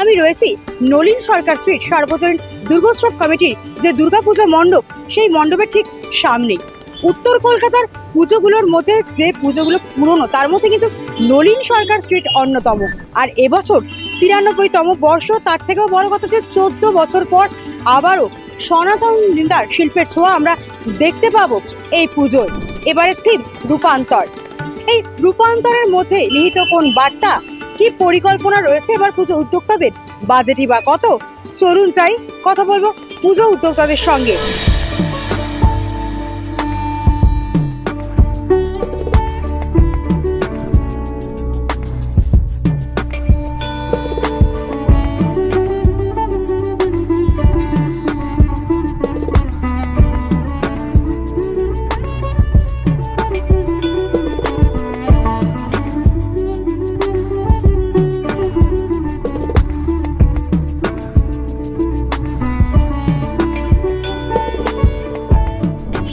আমি রয়েছি নলিন সরকার স্ট্রিট সার্বজনীন দুর্গোৎসব কমিটির যে দুর্গাপূজা মণ্ডপ, সেই মণ্ডপের ঠিক সামনেই। উত্তর কলকাতার পুজোগুলোর মধ্যে যে পুজোগুলো পুরনো, তার মধ্যে কিন্তু নলিন সরকার স্ট্রিট অন্যতম। আর এবছর 93তম বর্ষ। তার থেকেও বড় কথা যে 14 বছর পর আবারও সনাতন দিনদার শিল্পের ছোঁয়া আমরা দেখতে পাবো এই পুজোয়। এবারের থিম রূপান্তর। এই রূপান্তরের মধ্যে নিহিত কোন বার্তা, কি পরিকল্পনা রয়েছে এবার পুজো উদ্যোক্তাদের, বাজেটই বা কত? চলুন যাই কথা বলবো পুজো উদ্যোক্তাদের সঙ্গে।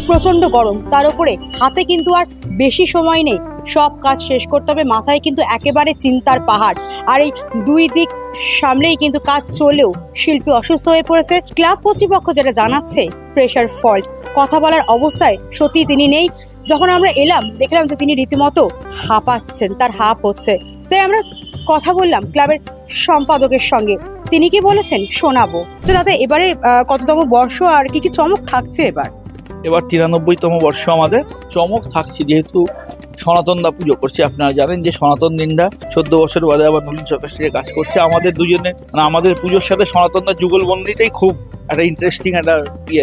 প্রচন্ড গরম, তার উপরে হাতে কিন্তু আর বেশি সময় নেই, সব কাজ শেষ করতে হবে। মাথায় কিন্তু একেবারে চিন্তার পাহাড়। আর এই দুই দিক সামলেই কিন্তু কাজ চলেও শিল্পী অসুস্থ হয়ে পড়েছে। ক্লাব কর্তৃপক্ষ যেটা জানাচ্ছে, প্রেশার ফল্ট, কথা বলার অবস্থায় সত্যি তিনি নেই। যখন আমরা এলাম দেখলাম যে তিনি রীতিমতো হাঁপাচ্ছেন, তার হাঁপ হচ্ছে। তাই আমরা কথা বললাম ক্লাবের সম্পাদকের সঙ্গে। তিনি কি বলেছেন শোনাবো। তো দাদা, এবারে কততম বর্ষ আর কি কি চমক থাকছে? এবার 93তম বর্ষ আমাদের চমক থাকছে, যেহেতু সনাতনদা পুজো করছে। আপনারা জানেন যে সনাতন দিনদা 14 বছর বাদে আবার নলিন সরকার থেকে কাজ করছে। আমাদের দুজনে আমাদের পুজোর সাথে সনাতনদা যুগলবন্দিটাই খুব একটা ইন্টারেস্টিং একটা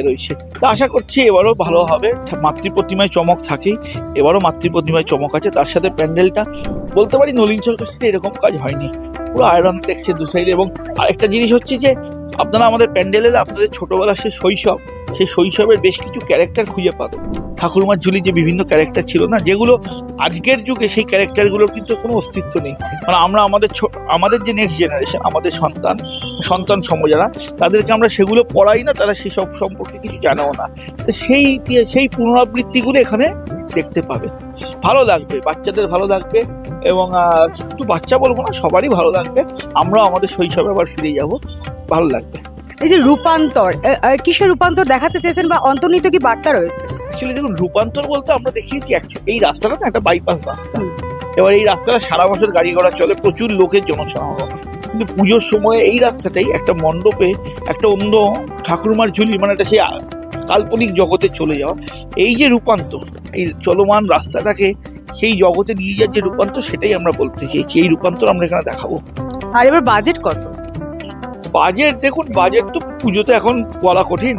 রয়েছে। তা আশা করছি এবারও ভালো হবে। মাতৃ প্রতিমায় চমক থাকেই, এবারও মাতৃ প্রতিমায় চমক আছে। তার সাথে প্যান্ডেলটা বলতে পারি নলিন সরকার থেকে এরকম কাজ হয়নি, পুরো আয়রন দেখছে দু সাইডে। এবং আরেকটা জিনিস হচ্ছে যে আপনারা আমাদের প্যান্ডেলে আপনাদের ছোটবেলা সেই শৈশবের বেশ কিছু ক্যারেক্টার খুঁজে পাবেন। ঠাকুরমার ঝুলি যে বিভিন্ন ক্যারেক্টার ছিল না, যেগুলো আজকের যুগে সেই ক্যারেক্টারগুলোর কিন্তু কোনো অস্তিত্ব নেই। মানে আমরা আমাদের যে নেক্সট জেনারেশন, আমাদের সন্তান যারা, তাদেরকে আমরা সেগুলো পড়াই না, তারা সেসব সম্পর্কে কিছু জানেও না। তো সেই পুনরাবৃত্তিগুলো এখানে দেখতে পাবে, ভালো লাগবে, বাচ্চাদের ভালো লাগবে। এবং শুধু বাচ্চা বলবো না, সবারই ভালো লাগবে। আমরাও আমাদের শৈশবে আবার ফিরে যাব, ভালো লাগবে। এই যে রূপান্তর, কিসের রূপান্তর দেখাতে চেয়েছেন বা অন্তর্নিহিত কি বার্তা রয়েছে? অ্যাকচুয়ালি দেখুন, রূপান্তর বলতে আমরা দেখিয়েছি এই রাস্তাটা না একটা বাইপাস রাস্তা। এবার এই রাস্তাটা সারা বছর গাড়ি ঘোড়া চলে, প্রচুর লোকের জনসমাগম। কিন্তু পুজোর সময় এই রাস্তাটাই একটা মণ্ডপে একটা অন্য ঠাকুরমার ঝুলি, মানে একটা সেই কাল্পনিক জগতে চলে যাওয়া। এই যে রূপান্তর, এই চলমান রাস্তাটাকে সেই জগতে নিয়ে যাওয়ার যে রূপান্তর, সেটাই আমরা বলতে চেয়েছি। এই রূপান্তর আমরা এখানে দেখাবো। আর এবার বাজেট কত? বাজেট দেখুন, বাজেট তো পুজোতে এখন বলা কঠিন,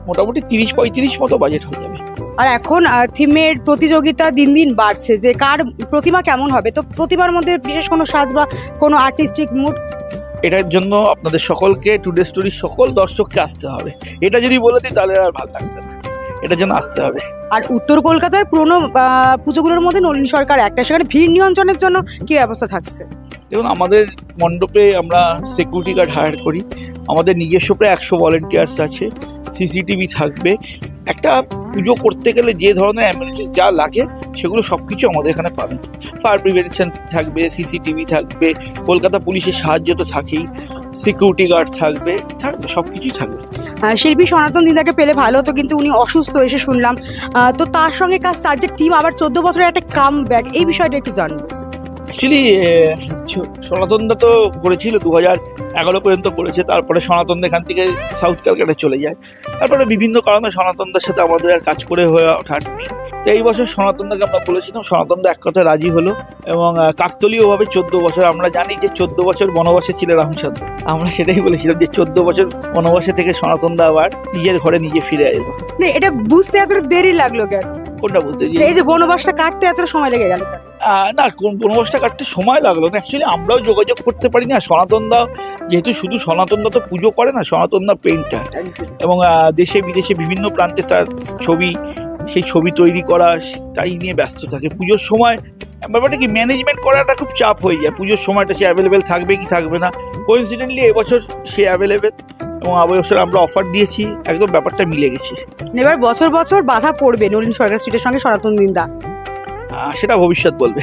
মোটামুটি 30-35 মতো বাজেট হয়ে যাবে। আর এখন থিমের প্রতিযোগিতা দিন দিন বাড়ছে, যে কার প্রতিমা কেমন হবে। তো প্রতিমার মধ্যে বিশেষ কোনো সাজ বা কোনো আর্টিস্টিক মুড, এটার জন্য আপনাদের সকলকে, টুডে স্টোরির সকল দর্শককে আসতে হবে। এটা যদি বলে দিই তাহলে আর ভালো লাগবে না, এটার জন্য আসতে হবে। আর উত্তর কলকাতার পুরনো পুজোগুলোর মধ্যে নলিন সরকার একটা, সেখানে ভিড় নিয়ন্ত্রণের জন্য কি ব্যবস্থা থাকছে? দেখুন, আমাদের মণ্ডপে আমরা সিকিউরিটি গার্ড হায়ার করি, আমাদের নিজস্ব প্রায় 100 ভলেন্টিয়ার্স আছে, সিসিটিভি থাকবে। একটা পুজো করতে গেলে যে ধরনের অ্যাম্বুলেন্স যা লাগে সেগুলো সব কিছু আমাদের এখানে পাবেন। ফায়ার প্রিভেনশন থাকবে, সিসিটিভি থাকবে, কলকাতা পুলিশের সাহায্য তো থাকেই, সিকিউরিটি গার্ড থাকবে, সব কিছুই থাকবে। শিল্পী সনাতন দিনদাকে পেলে ভালো হতো, কিন্তু উনি অসুস্থ এসে শুনলাম। তো তার সঙ্গে কাজ, তার যে টিম আবার 14 বছরের একটা কাম ব্যাক, এই বিষয়টা একটু জানবো। অ্যাকচুয়ালি সনাতনদা তো করেছিল 2011 পর্যন্ত করেছে। তারপরে সনাতনদা এখান থেকে সাউথ ক্যালকাটা চলে যায়। তারপরে বিভিন্ন কারণে সনাতনদার সাথে আমাদের আর কাজ করে হয়ে ওঠার। তো এই বছর সনাতনদাকে আমরা বলেছিলাম, সনাতনদা এক কথায় রাজি হলো। এবং কাকতলীয়ভাবে 14 বছর, আমরা জানি যে 14 বছর বনবাসে ছিল রামচন্দ্র, আমরা সেটাই বলেছিলাম যে 14 বছর বনবাসে থেকে সনাতনদা আবার নিজের ঘরে নিজে ফিরে এলো। এটা বুঝতে এত দেরি লাগলো কেন? কোনটা বলতে? এই যে বনবাসটা কাটতে এত সময় লেগে গেল? না, কোন বনবাসটা কাটতে সময় লাগলো না। অ্যাকচুয়ালি আমরাও যোগাযোগ করতে পারি না। সনাতনদা যেহেতু শুধু সনাতনদা তো পুজো করে না, সনাতনদা পেইন্টার, এবং দেশে বিদেশে বিভিন্ন প্রান্তে তার সেই ছবি তৈরি করা, তাই নিয়ে ব্যস্ত থাকে। পুজোর সময় ব্যাপারটা কি, ম্যানেজমেন্ট করাটা খুব চাপ হয়ে যায়। পুজোর সময়টা সে অ্যাভেলেবেল থাকবে কি থাকবে না। কোইন্সিডেন্টলি এবছর সে অ্যাভেলেবেল, এবং এবছর আমরা অফার দিয়েছি, একদম ব্যাপারটা মিলে গেছে। এবার বছর বছর বাধা পড়বে নলিন সরকার স্ট্রিটের সঙ্গে সনাতন দিনদা? সেটা ভবিষ্যৎ বলবে।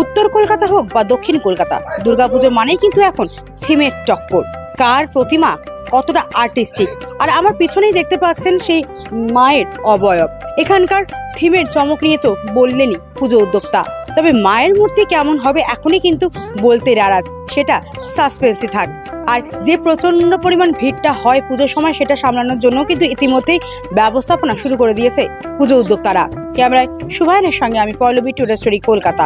উত্তর কলকাতা হোক বা দক্ষিণ কলকাতা, দুর্গাপুজো মানেই কিন্তু এখন থিমের টক্কর। কার প্রতিমা কতটা আর্টিস্টিক, আর আমার পিছনেই দেখতে পাচ্ছেন সেই মায়ের অবয়ব। এখানকার থিমের চমক নিয়ে তো বললেনই পুজো উদ্যোক্তা, তবে মায়ের মূর্তি কেমন হবে এখনই কিন্তু বলতে নারাজ, সেটা সাসপেন্সই থাক। আর যে প্রচন্ড পরিমাণ ভিড়টা হয় পুজোর সময়, সেটা সামলানোর জন্য কিন্তু ইতিমধ্যেই ব্যবস্থাপনা শুরু করে দিয়েছে পুজো উদ্যোক্তারা। ক্যামেরায় শুভায়নের সঙ্গে আমি পল্লবী, টুডে স্টোরি, কলকাতা।